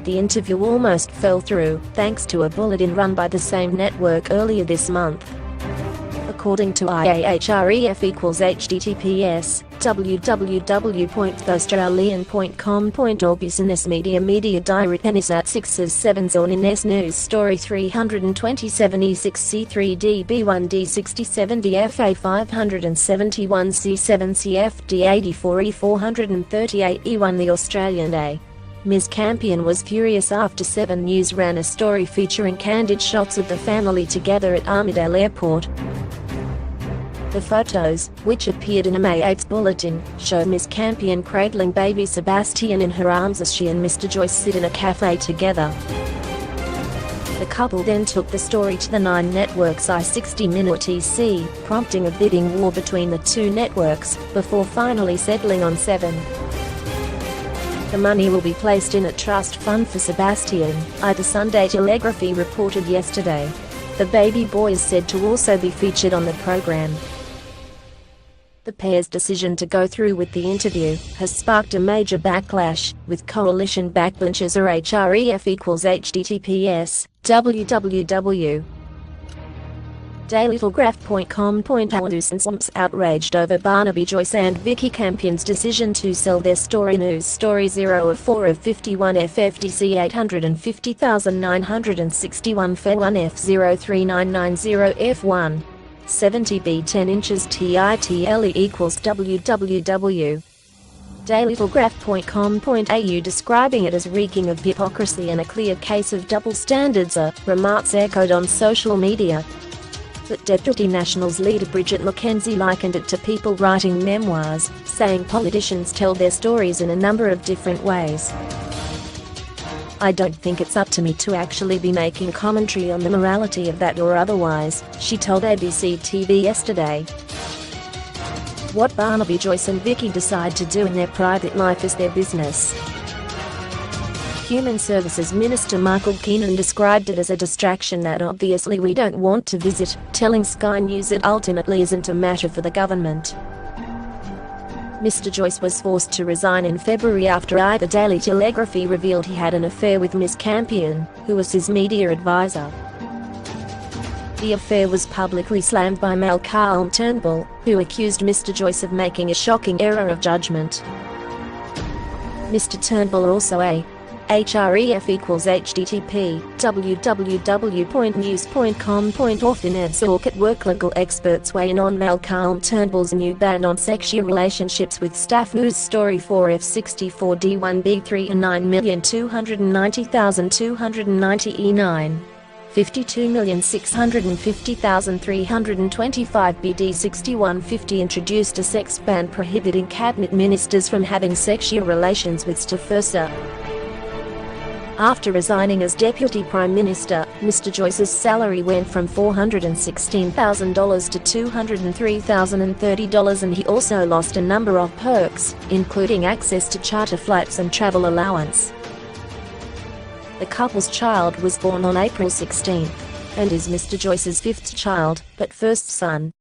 the interview almost fell through, thanks to a bulletin run by the same network earlier this month. According to IAHREF equals https www.theaustralian.com.au business media diary penis at 6s 7s on Ines news story 327 E6C3DB1D67DFA 571C7CFD84E438E1 The Australian A. Ms. Campion was furious after 7 News ran a story featuring candid shots of the family together at Armidale Airport. The photos, which appeared in a May 8 bulletin, show Ms. Campion cradling baby Sebastian in her arms as she and Mr. Joyce sit in a cafe together. The couple then took the story to the 9 Network's I-60 Minute EC, prompting a bidding war between the two networks, before finally settling on 7. The money will be placed in a trust fund for Sebastian, The Sunday Telegraphy reported yesterday. The baby boy is said to also be featured on the program. The pair's decision to go through with the interview has sparked a major backlash, with coalition backbenchers HREF equals https www.dailytelegraph.com.au outraged over Barnaby Joyce and Vikki Campion's decision to sell their story. News story 0 of 4 of 51 FFDC 850,961 Fe1 F03990 F1 70B 10 inches TITLE equals www.dailytelegraph.com.au describing it as reeking of hypocrisy and a clear case of double standards. Remarks echoed on social media. But Deputy Nationals leader Bridget McKenzie likened it to people writing memoirs, saying politicians tell their stories in a number of different ways. I don't think it's up to me to actually be making commentary on the morality of that or otherwise, she told ABC TV yesterday. What Barnaby Joyce and Vikki decide to do in their private life is their business. Human Services Minister Michael Keenan described it as a distraction that obviously we don't want to visit, telling Sky News it ultimately isn't a matter for the government. Mr. Joyce was forced to resign in February after The Daily Telegraph revealed he had an affair with Ms. Campion, who was his media advisor. The affair was publicly slammed by Malcolm Turnbull, who accused Mr. Joyce of making a shocking error of judgment. Mr. Turnbull also HREF equals http www.news.com.au at work. Legal experts weigh in on Malcolm Turnbull's new ban on sexual relationships with staff. News story 4F64 D1B3 and 9,290,290 E9 52,650,325 BD 6150 introduced a sex ban prohibiting cabinet ministers from having sexual relations with staff. After resigning as Deputy Prime Minister, Mr. Joyce's salary went from $416,000 to $203,030 and he also lost a number of perks, including access to charter flights and travel allowance. The couple's child was born on April 16, and is Mr. Joyce's 5th child, but first son.